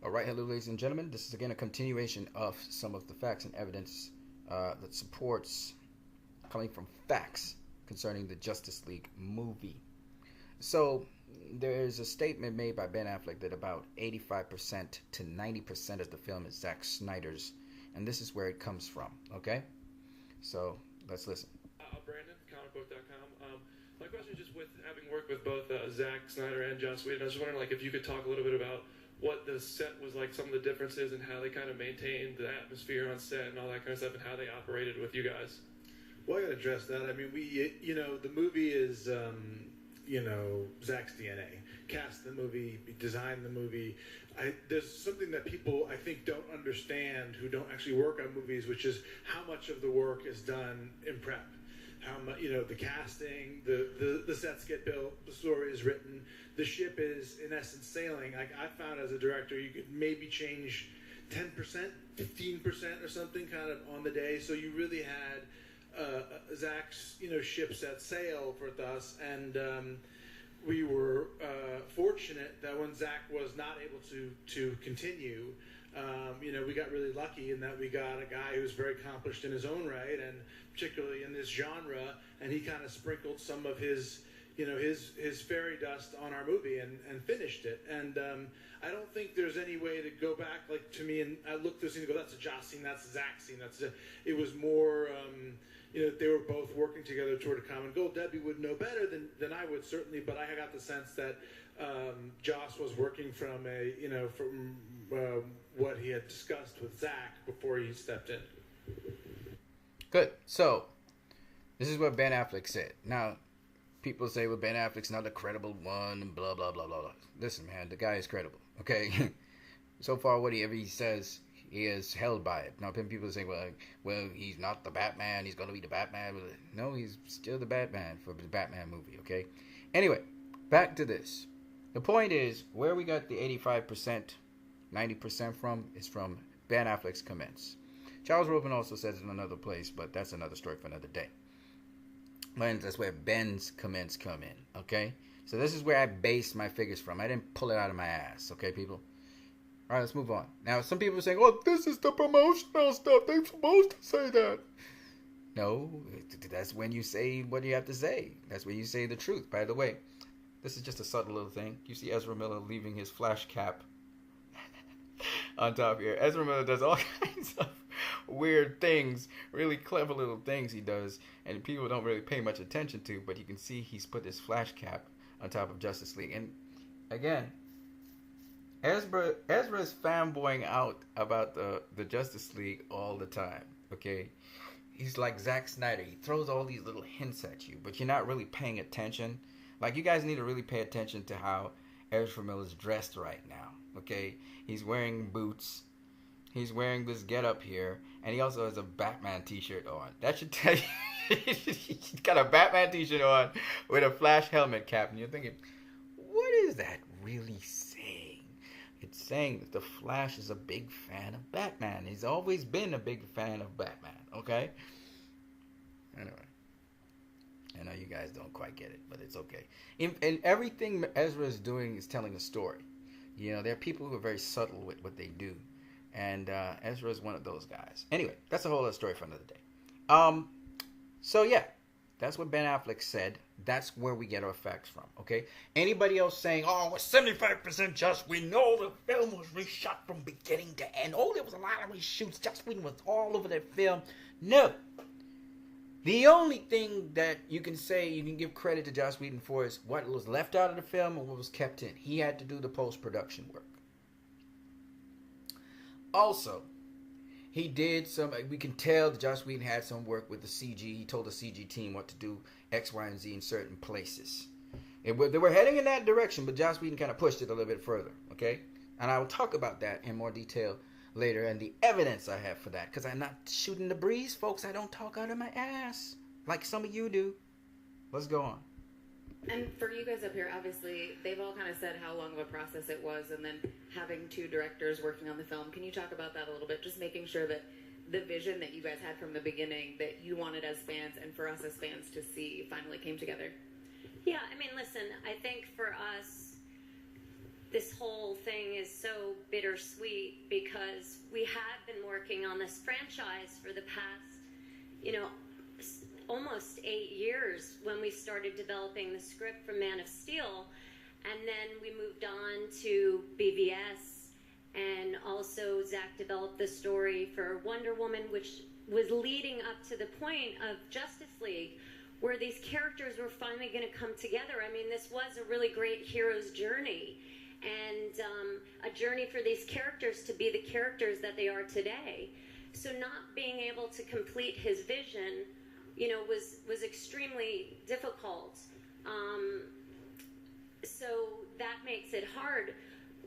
All right, hello, ladies and gentlemen. This is again a continuation of some of the facts and evidence that supports coming from facts concerning the Justice League movie. So, there is a statement made by Ben Affleck that about 85% to 90% of the film is Zack Snyder's, and this is where it comes from, okay? So, let's listen. Brandon, comicbook.com. My question is just with having worked with both Zack Snyder and Joss Whedon, I was just wondering if you could talk a little bit about what the set was like, some of the differences, and how they kind of maintained the atmosphere on set and all that kind of stuff, and how they operated with you guys. Well, I got to address that. I mean, the movie is, Zach's DNA. Cast the movie, designed the movie. There's something that people, I think, don't understand who don't actually work on movies, which is how much of the work is done in prep. How much, the casting, the sets get built, the story is written, the ship is, in essence, sailing. Like I found as a director, you could maybe change 10%, 15% or something kind of on the day. So you really had Zach's, ship set sail for us, and we were fortunate that when Zach was not able to continue, we got really lucky in that we got a guy who's very accomplished in his own right, and particularly in this genre, and he kind of sprinkled some of his fairy dust on our movie and finished it. And I don't think there's any way to go back, like, to me, and I look at this scene and go, that's a Joss scene, that's a Zach scene, it was more, they were both working together toward a common goal. Debbie would know better than I would, certainly, but I got the sense that Joss was working from what he had discussed with Zach before he stepped in. Good. So, this is what Ben Affleck said. Now, people say, well, Ben Affleck's not a credible one, and blah, blah, blah, blah, blah. Listen, man, the guy is credible, okay? So far, whatever he says, he is held by it. Now, people say, well, he's not the Batman, he's going to be the Batman. No, he's still the Batman for the Batman movie, okay? Anyway, back to this. The point is, where we got the 85%, 90% from is from Ben Affleck's comments. Charles Ropen also says it in another place, but that's another story for another day. But that's where Ben's comments come in, okay? So this is where I based my figures from. I didn't pull it out of my ass, okay, people? All right, let's move on. Now, some people are saying, oh, this is the promotional stuff. They're supposed to say that. No, that's when you say what you have to say. That's when you say the truth. By the way, this is just a subtle little thing. You see Ezra Miller leaving his flash cap on top here. Ezra Miller does all kinds of weird things, really clever little things he does, and people don't really pay much attention to, but you can see he's put this flash cap on top of Justice League. And again, Ezra is fanboying out about the Justice League all the time, okay? He's like Zack Snyder. He throws all these little hints at you, but you're not really paying attention. Like, you guys need to really pay attention to how Ezra Miller's dressed right now, okay? He's wearing boots. He's wearing this getup here, and he also has a Batman t-shirt on. That should tell you he's got a Batman t-shirt on with a Flash helmet cap, and you're thinking, what is that really saying? It's saying that the Flash is a big fan of Batman. He's always been a big fan of Batman, okay? Anyway, I know you guys don't quite get it, but it's okay. And everything Ezra is doing is telling a story. There are people who are very subtle with what they do. And Ezra is one of those guys. Anyway, that's a whole other story for another day. So yeah, that's what Ben Affleck said. That's where we get our facts from, okay? Anybody else saying, oh, we're 75% Joss Whedon. No, the film was reshot from beginning to end. Oh, there was a lot of reshoots. Joss Whedon was all over that film. No. The only thing that you can say, you can give credit to Joss Whedon for is what was left out of the film and what was kept in. He had to do the post-production work. Also, he did we can tell that Joss Whedon had some work with the CG. He told the CG team what to do X, Y, and Z in certain places. They were heading in that direction, but Joss Whedon kind of pushed it a little bit further, okay? And I will talk about that in more detail later and the evidence I have for that, because I'm not shooting the breeze, folks. I don't talk out of my ass like some of you do. Let's go on. And for you guys up here, obviously, they've all kind of said how long of a process it was, and then having two directors working on the film. Can you talk about that a little bit? Just making sure that the vision that you guys had from the beginning, that you wanted as fans and for us as fans to see, finally came together. Yeah, I mean, listen, I think for us, this whole thing is so bittersweet. bittersweet because we had been working on this franchise for the past, almost 8 years when we started developing the script for Man of Steel. And then we moved on to BVS, and also Zach developed the story for Wonder Woman, which was leading up to the point of Justice League, where these characters were finally going to come together. I mean, this was a really great hero's journey, and a journey for these characters to be the characters that they are today. So not being able to complete his vision, was extremely difficult. So that makes it hard.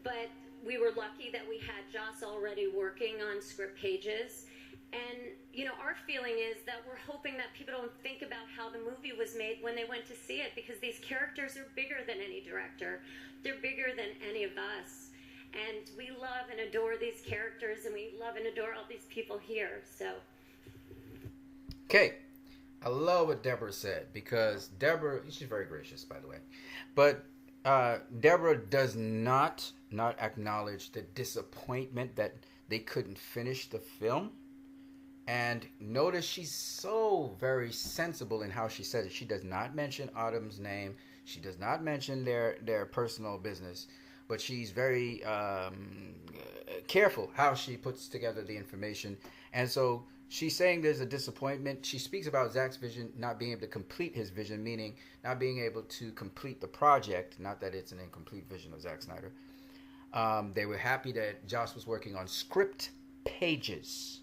But we were lucky that we had Joss already working on script pages. And, our feeling is that we're hoping that people don't think about how the movie was made when they went to see it, because these characters are bigger than any director. They're bigger than any of us. And we love and adore these characters, and we love and adore all these people here. So. Okay. I love what Deborah said, because Deborah, she's very gracious, by the way. But Deborah does not acknowledge the disappointment that they couldn't finish the film. And notice she's so very sensible in how she says it. She does not mention Autumn's name. She does not mention their personal business. But she's very careful how she puts together the information. And so she's saying there's a disappointment. She speaks about Zach's vision not being able to complete his vision, meaning not being able to complete the project. Not that it's an incomplete vision of Zack Snyder. They were happy that Joss was working on script pages.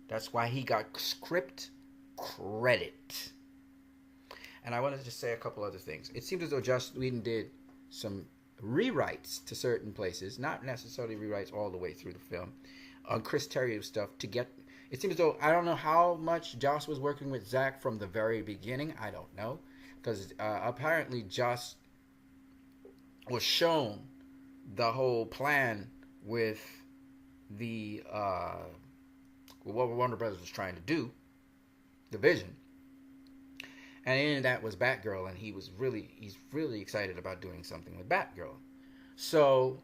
That's why he got script credit. And I wanted to just say a couple other things. It seems as though Joss Whedon did some rewrites to certain places, not necessarily rewrites all the way through the film, on Chris Terrio stuff to get. It seems as though, I don't know how much Joss was working with Zach from the very beginning. I don't know. Because apparently Joss was shown the whole plan with the what Warner Brothers was trying to do, the vision. And in that was Batgirl, and he's really excited about doing something with Batgirl. So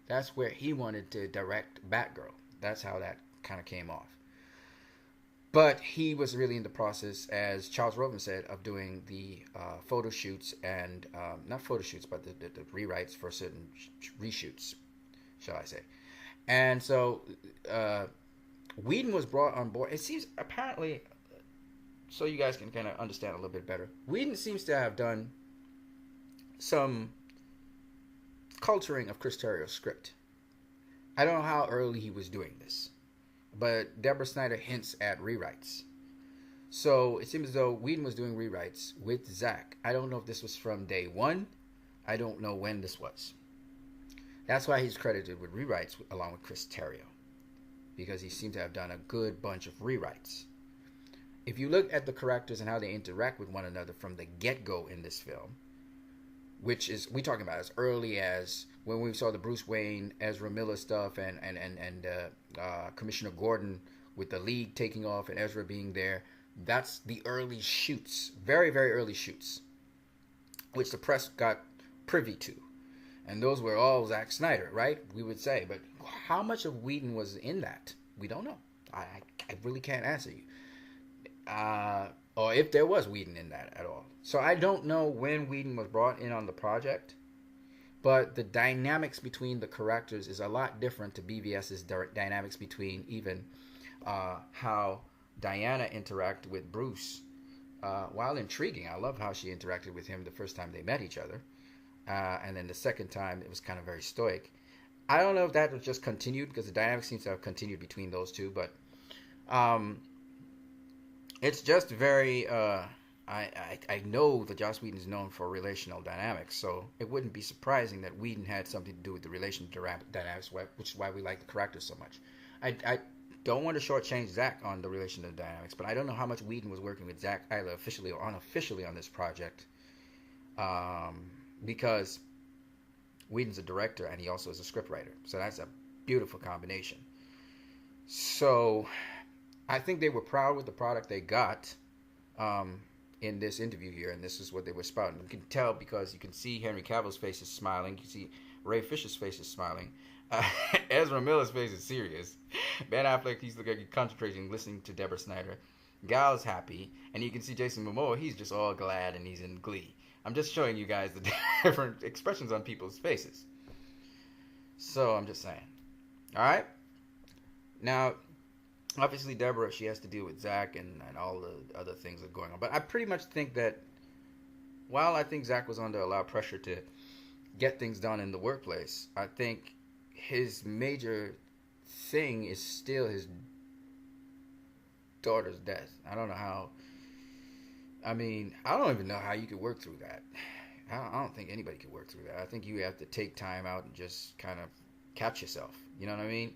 that's where he wanted to direct Batgirl. That's how that kind of came off. But he was really in the process, as Charles Roven said, of doing the photo shoots and, not photo shoots, but the rewrites for certain reshoots, shall I say. And so Whedon was brought on board. It seems, apparently, so you guys can kind of understand a little bit better, Whedon seems to have done some culturing of Chris Terrio's script. I don't know how early he was doing this, but Deborah Snyder hints at rewrites. So it seems as though Whedon was doing rewrites with Zach. I don't know if this was from day one. I don't know when this was. That's why he's credited with rewrites along with Chris Terrio, because he seemed to have done a good bunch of rewrites. If you look at the characters and how they interact with one another from the get-go in this film, which is, we're talking about as early as when we saw the Bruce Wayne, Ezra Miller stuff, and Commissioner Gordon with the League taking off and Ezra being there. That's the early shoots, very, very early shoots, which the press got privy to. And those were all Zack Snyder, right? We would say. But how much of Whedon was in that? We don't know. I really can't answer you. Or if there was Whedon in that at all. So I don't know when Whedon was brought in on the project. But the dynamics between the characters is a lot different to BVS's dynamics between even how Diana interacted with Bruce. While intriguing, I love how she interacted with him the first time they met each other. And then the second time, it was kind of very stoic. I don't know if that was just continued, because the dynamic seems to have continued between those two. But it's just very... I know that Joss Whedon is known for relational dynamics, so it wouldn't be surprising that Whedon had something to do with the relational dynamics, which is why we like the characters so much. I don't want to shortchange Zach on the relational dynamics, but I don't know how much Whedon was working with Zach either officially or unofficially on this project. Because Whedon's a director and he also is a scriptwriter. So that's a beautiful combination. So I think they were proud with the product they got in this interview here. And this is what they were spouting. You can tell because you can see Henry Cavill's face is smiling. You can see Ray Fisher's face is smiling. Ezra Miller's face is serious. Ben Affleck, he's looking, concentrating, listening to Deborah Snyder. Gal's happy, and you can see Jason Momoa, he's just all glad and he's in glee. I'm just showing you guys the different expressions on people's faces. So I'm just saying. Alright? Now, obviously Deborah, she has to deal with Zach and all the other things that are going on. But I pretty much think that while I think Zach was under a lot of pressure to get things done in the workplace, I think his major thing is still his daughter's death. I don't know how. I mean, I don't even know how you could work through that. I don't think anybody could work through that. I think you have to take time out and just kind of catch yourself. You know what I mean?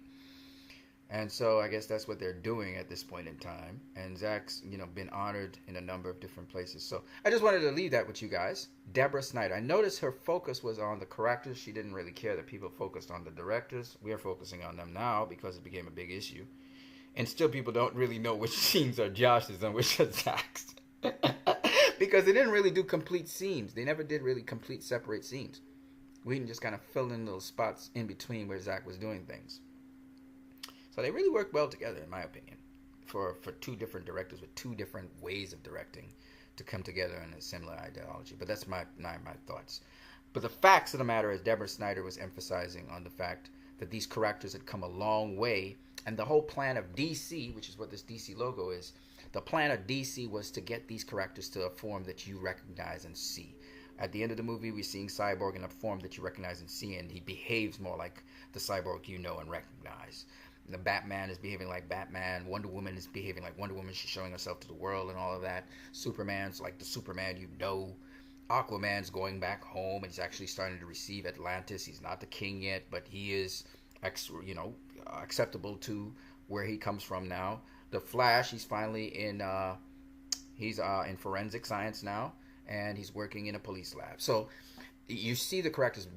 And so I guess that's what they're doing at this point in time. And Zach's, been honored in a number of different places. So I just wanted to leave that with you guys. Deborah Snyder. I noticed her focus was on the characters. She didn't really care that people focused on the directors. We are focusing on them now because it became a big issue. And still people don't really know which scenes are Josh's and which are Zach's. Because they didn't really do complete scenes. They never did really complete separate scenes. We can just kind of fill in little spots in between where Zach was doing things. So they really worked well together, in my opinion, for two different directors with two different ways of directing to come together in a similar ideology. But that's my thoughts. But the facts of the matter is Deborah Snyder was emphasizing on the fact that these characters had come a long way. And the whole plan of DC, which is what this DC logo is, the plan of DC was to get these characters to a form that you recognize and see. At the end of the movie, we're seeing Cyborg in a form that you recognize and see, and he behaves more like the Cyborg you know and recognize. The Batman is behaving like Batman. Wonder Woman is behaving like Wonder Woman. She's showing herself to the world and all of that. Superman's like the Superman you know. Aquaman's going back home, and he's actually starting to receive Atlantis. He's not the king yet, but he is, acceptable to where he comes from now. The Flash, he's finally in forensic science now, and he's working in a police lab. So you see the characters,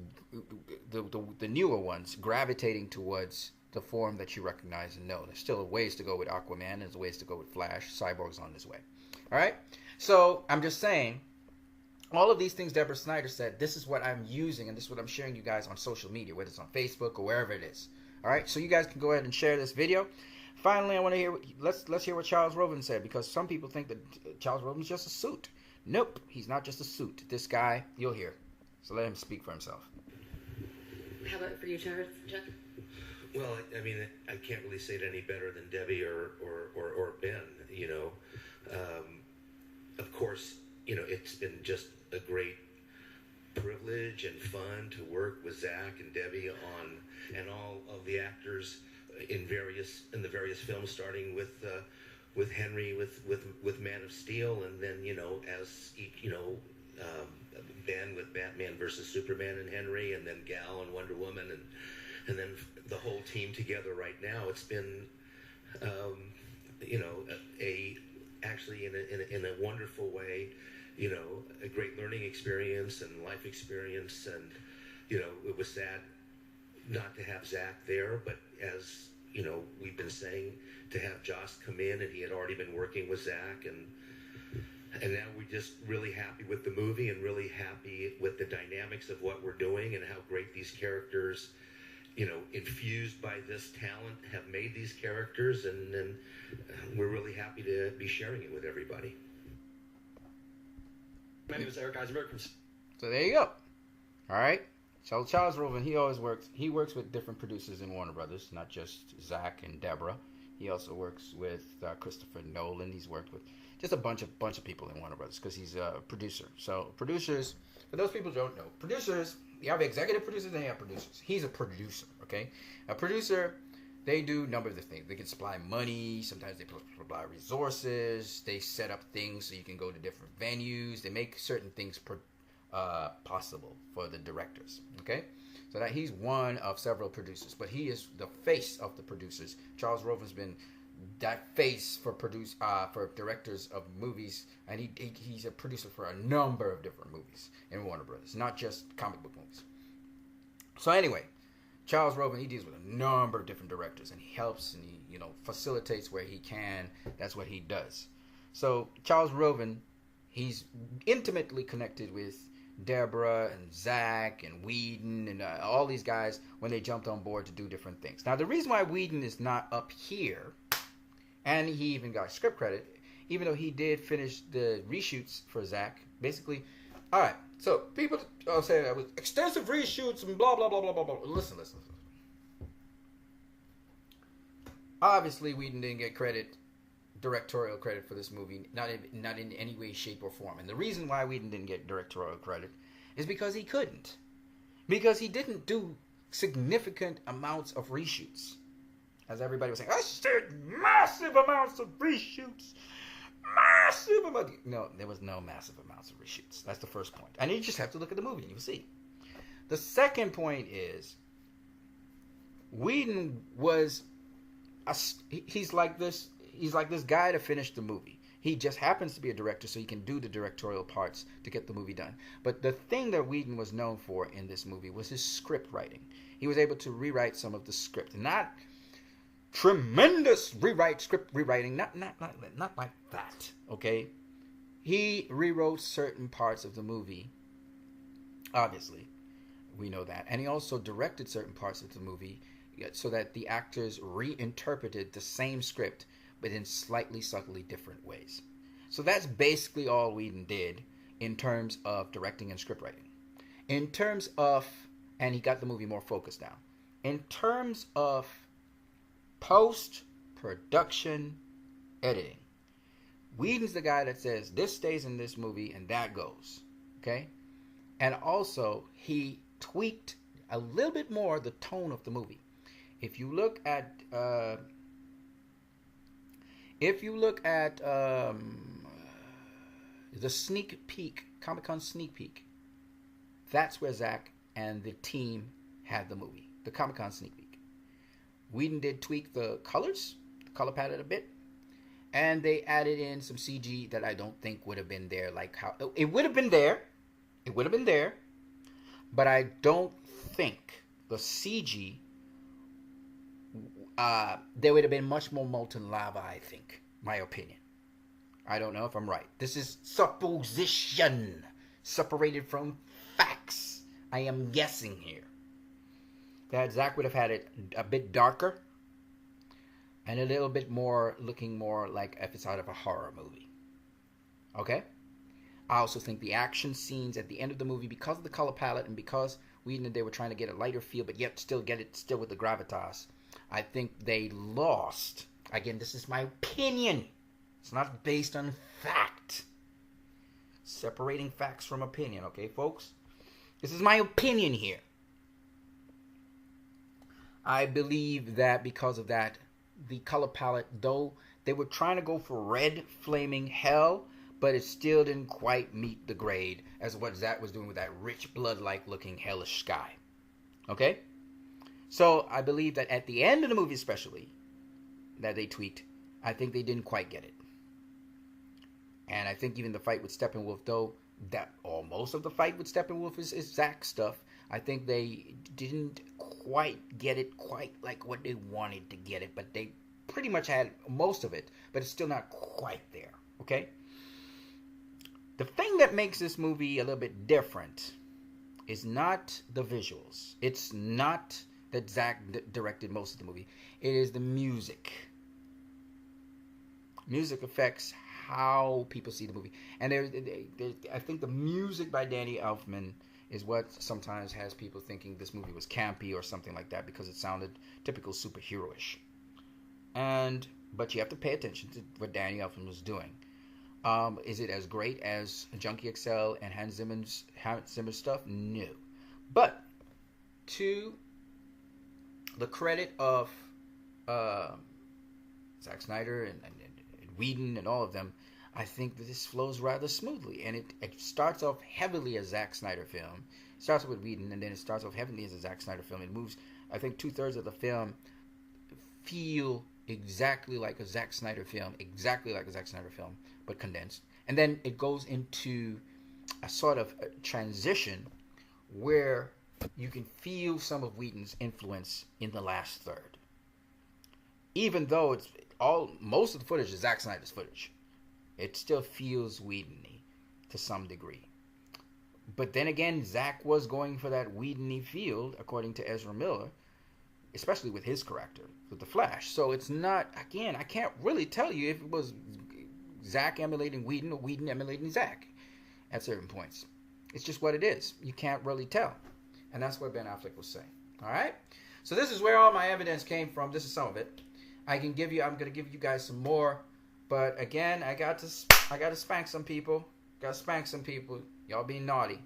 the newer ones, gravitating towards the form that you recognize and know. There's still ways to go with Aquaman. There's ways to go with Flash. Cyborg's on his way. All right? So I'm just saying, all of these things Deborah Snyder said, this is what I'm using, and this is what I'm sharing you guys on social media, whether it's on Facebook or wherever it is. All right? So you guys can go ahead and share this video. Finally, I want to hear, let's hear what Charles Roven said, because some people think that Charles Roven's just a suit. Nope, he's not just a suit. This guy, you'll hear. So let him speak for himself. How about for you, Charles? Chuck? Well, I mean, I can't really say it any better than Debbie or Ben, Of course, it's been just a great privilege and fun to work with Zach and Debbie and all of the actors in the various films, starting with Henry, with Man of Steel, and then, Ben with Batman versus Superman and Henry, and then Gal and Wonder Woman, and then the whole team together right now. It's been, actually in a wonderful way, a great learning experience and life experience. And, it was sad not to have Zach there, but as, we've been saying, to have Joss come in, and he had already been working with Zach, and now we're just really happy with the movie and really happy with the dynamics of what we're doing and how great these characters, infused by this talent, have made these characters, and we're really happy to be sharing it with everybody. My name is Eric Eisenberg from... So there you go. All right. So Charles Roven, he works with different producers in Warner Brothers, not just Zach and Deborah. He also works with Christopher Nolan. He's worked with just a bunch of people in Warner Brothers because he's a producer. So producers, for those people who don't know, producers, you have executive producers and you have producers. He's a producer, okay? A producer, they do a number of the things. They can supply money. Sometimes they supply resources. They set up things so you can go to different venues. They make certain things possible for the directors, okay? So that he's one of several producers, but he is the face of the producers. Charles Roven's been that face for directors of movies, and he's a producer for a number of different movies in Warner Brothers, not just comic book movies. So anyway, Charles Roven, he deals with a number of different directors, and he helps and he facilitates where he can. That's what he does. So Charles Roven, he's intimately connected with Deborah and Zach and Whedon and all these guys when they jumped on board to do different things. Now, the reason why Whedon is not up here, and he even got script credit, even though he did finish the reshoots for Zach, basically, all right, so people say that was extensive reshoots and blah, blah, blah, blah, blah, blah. Listen. Obviously, Whedon didn't get directorial credit for this movie, not in any way, shape, or form. And the reason why Whedon didn't get directorial credit is because he couldn't. Because he didn't do significant amounts of reshoots. As everybody was saying, I said massive amounts of reshoots. Massive amounts. No, there was no massive amounts of reshoots. That's the first point. And you just have to look at the movie and you'll see. The second point is, Whedon was, he's like this guy to finish the movie. He just happens to be a director, so he can do the directorial parts to get the movie done. But the thing that Whedon was known for in this movie was his script writing. He was able to rewrite some of the script. Not tremendous script rewriting, not like that, okay? He rewrote certain parts of the movie, obviously. We know that. And he also directed certain parts of the movie so that the actors reinterpreted the same script but in slightly, subtly different ways. So that's basically all Whedon did in terms of directing and scriptwriting. In terms of, and he got the movie more focused now. In terms of post-production editing, Whedon's the guy that says, this stays in this movie and that goes. Okay? And also, he tweaked a little bit more the tone of the movie. If you look at the sneak peek, Comic-Con sneak peek, that's where Zach and the team had the movie, the Comic-Con sneak peek. Whedon did tweak the colors, the color palette a bit, and they added in some CG that I don't think would have been there. Like how it would have been there, but I don't think the CG. There would have been much more molten lava, I think. My opinion. I don't know if I'm right. This is supposition. Separated from facts. I am guessing here. That Zach would have had it a bit darker. And a little bit more, looking more like if it's out of a horror movie. Okay? I also think the action scenes at the end of the movie, because of the color palette and because they were trying to get a lighter feel, but yet still get it still with the gravitas, I think they lost. Again, this is my opinion. It's not based on fact. Separating facts from opinion, okay, folks? This is my opinion here. I believe that because of that, the color palette, though they were trying to go for red flaming hell, but it still didn't quite meet the grade as what Zach was doing with that rich blood-like looking hellish sky. Okay? So I believe that at the end of the movie especially, that they tweaked, I think they didn't quite get it. And I think even the fight with Steppenwolf, though, that most of the fight with Steppenwolf is Zach stuff, I think they didn't quite get it quite like what they wanted to get it, but they pretty much had most of it, but it's still not quite there, okay? The thing that makes this movie a little bit different is not the visuals. It's not that Zach directed most of the movie. It is the music. Music affects how people see the movie. And I think the music by Danny Elfman is what sometimes has people thinking this movie was campy or something like that because it sounded typical superhero-ish. But you have to pay attention to what Danny Elfman was doing. Is it as great as Junkie XL and Hans Zimmer's stuff? No. But to the credit of Zack Snyder and Whedon and all of them, I think that this flows rather smoothly. And it starts off heavily as a Zack Snyder film. It starts off with Whedon, and then it starts off heavily as a Zack Snyder film. It moves, I think 2/3 of the film feel exactly like a Zack Snyder film, but condensed. And then it goes into a sort of a transition where you can feel some of Whedon's influence in the last third. Even though most of the footage is Zack Snyder's footage, it still feels Whedon-y to some degree. But then again, Zach was going for that Whedon-y field, according to Ezra Miller, especially with his character, with the Flash. So it's not, again, I can't really tell you if it was Zach emulating Whedon or Whedon emulating Zach at certain points. It's just what it is. You can't really tell. And that's what Ben Affleck was saying. All right? So this is where all my evidence came from. This is some of it. I'm going to give you guys some more. But again, I got to spank some people. Got to spank some people. Y'all being naughty.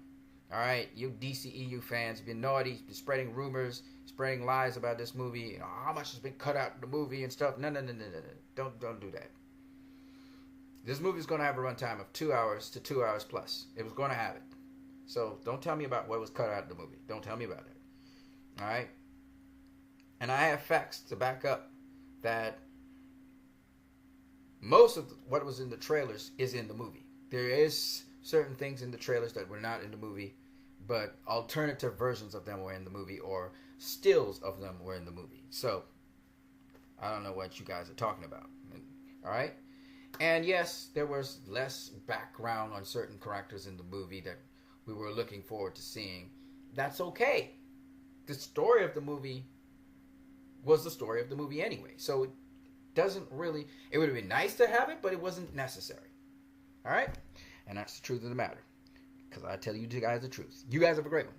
All right? You DCEU fans been naughty, been spreading rumors, spreading lies about this movie. You know, how much has been cut out of the movie and stuff. No. Don't do that. This movie is going to have a runtime of 2 hours to 2 hours plus. It was going to have it. So don't tell me about what was cut out of the movie. Don't tell me about it. All right? And I have facts to back up that most of what was in the trailers is in the movie. There is certain things in the trailers that were not in the movie, but alternative versions of them were in the movie, or stills of them were in the movie. So I don't know what you guys are talking about. All right? And yes, there was less background on certain characters in the movie that we were looking forward to seeing. That's okay. The story of the movie was the story of the movie anyway. So it doesn't really... It would have been nice to have it, but it wasn't necessary. All right? And that's the truth of the matter. Because I tell you guys the truth. You guys have a great one.